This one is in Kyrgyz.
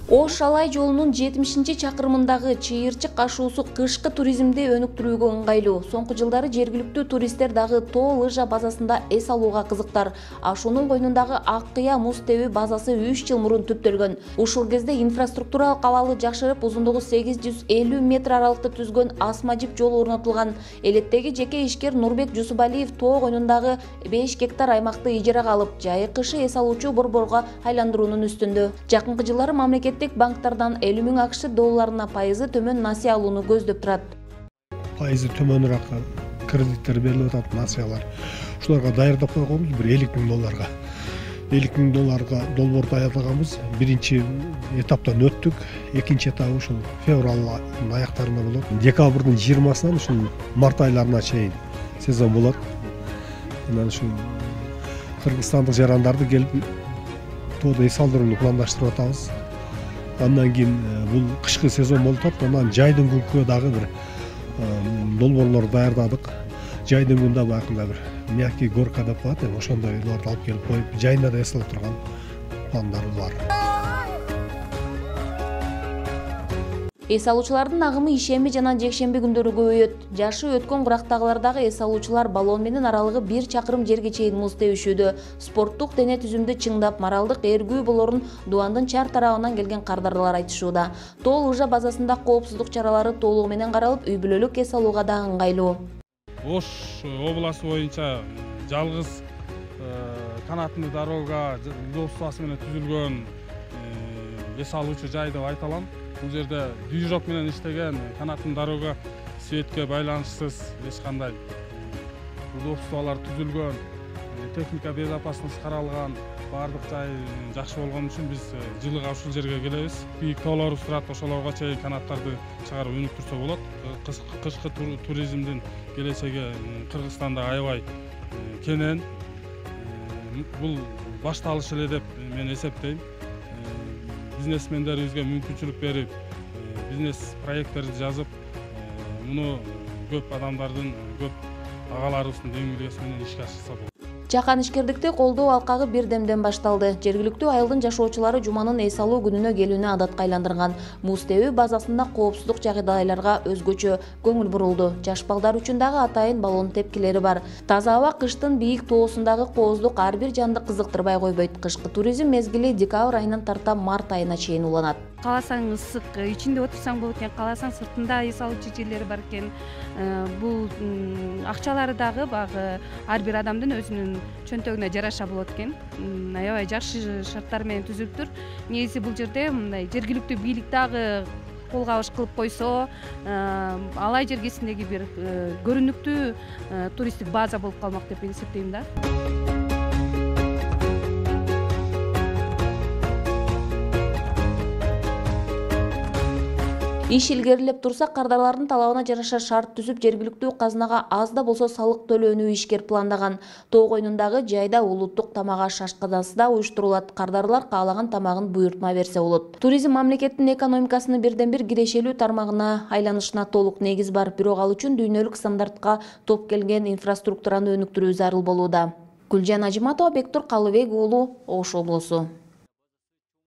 Ош Шалай жолунун 70-чакырымындагы чыйырчык ашуусу кышкы туризмди өнүктүрүүгө ыңгайлуу. Соңку жылдары жергиликтүү туристтер дагы тоо лыжа базасында эс алууга кызыктар. Ашуунун койнундагы Ак Кыя муз тебүү базасы 3 жыл мурун түптөлгөн. Ушул кезде инфраструктуралык абалы жакшырып, узундугу 850 метр аралыкта түзгөн асма жип жол орнотулган. Элеттеги жеке ишкер Нурбек Жусубалиев тоо койнундагы 5 гектар аймакты ижарага алып, жайы кышы эс алуучу борборго айландыруунун үстүндө. Жакынкы жылдары мамлекеттик банктардан 50 000 АКШ долларына пайызы төмөн насыя алууну көздөп турат. Пайызы төмөнүрөөк кредиттер берилип атат, насыялар. Ушуларга даярдап койгонбуз бир 50 000 долларга. 50 000 долларга долбоор даярдаганбыз. Биринчи этаптан өттүк. Экинчи этабы ушул февралдын аяктарында болот. Декабрдын 20-сынан ушул март айларына чейин сезон болот. Анан ушул кыргызстандык жарандарды келип тоодо эс алдырууну пландаштырып атабыз. Андан кийин бул кышкы сезон болуп атат. Анан жайдын күнкү дагы бир долбоорлор даярдадык. Жайдын күндө бакында бир мягкий горка деп коет, ошондой ыйларды алып келип коюп, жайында да эс алып турган пландар бар. Эс алуучулардын агымы ишемби жана жекшемби күндөрү көбөйөт. Жашы өткөн курактагылардагы эс алуучулар баллон менен аралыгы 1 чакырым жерге чейин муз тебишүүдө. Спорттук дене түзүмдү чыңдап, моралдык эргүү болорун Дубандын чар тарабынан келген кардарлар айтышууда. Тоо лыжа базасында коопсуздук чаралары толугу менен каралып, үй бүлөлүк эс алууга да ыңгайлуу. Ош областы боюнча жалгыз канаттуу дорога удобствосу менен түзүлгөн эс алуучу жай деп айта алам. Бул жерде движок менен иштеген канаттуу дорога, светке байланышсыз эч кандай удобстволор түзүлгөн, техника безопасность каралган, баардык жай жакшы болгон үчүн биз жылыга ушул жерге келебиз. Бийик тоолорубуз турат, ошолорго чейин канаттарды чыгарып өнүктүрсө болот. Кышкы туризмдин келечеги Кыргызстанда аябай кенен. Бул башталыш эле деп мен эсептейм. Бизнесмендерибизге мүмкүнчүлүк берип, бизнес проекттерди жазып, муну көп адамдардын, көп агаларыбыздын демилгеси менен ишке ашырса болот. Жакан ишкердикти колдоо алкагы бирдемден башталды. Жергиликтүү айылдын жашоочулары жуманын эс алуу күнүнө келүүнү адатка айландырган. Муз тебүү базасында коопсуздук жагдайларга өзгөчө көңүл бурулду. Жаш балдар үчүн дагы атайын баллон тепкилери бар. Таза аба кыштын бийик тоосундагы кооздук ар бир жанды кызыктырбай койбойт. Кышкы туризм мезгили декабрь айынан тарта март айына чейин уланат. Кааласаң ысык, ичинде отурсаң болот экен, кааласаң сыртында эс алуучу жерлери бар экен. Бул акчалары дагы багы ар бир адамдын өзүнүн чөнтөгүнө жараша болот экен. Аябай жакшы шарттар менен түзүлүптүр. Негизи бул жерде мындай жергиликтүү бийлик дагы кол кабыш кылып койсо, Алай жергесиндеги бир көрүнүктүү туристтик база болуп калмак деп эсептейм да. Иш илгерилеп турса, кардарлардын талабына жараша шарт түзүп, жергиликтүү казынага аз да болсо салык төлөөнү ишкер пландаган. Тоо койнундагы жайда улуттук тамак аш ашканасы да уюштурулат. Кардарлар каалаган тамагын буйртма берсе болот. Туризм мамлекеттин экономикасынын бирден-бир кирешелүү тармагына айланышына толук негиз бар, бирок ал үчүн дүйнөлүк стандартка топ келген инфраструктураны өнүктүрүү зарыл болууда. Гүлжан Ажиматова, Бектур Калыбек уулу, Ош облусу.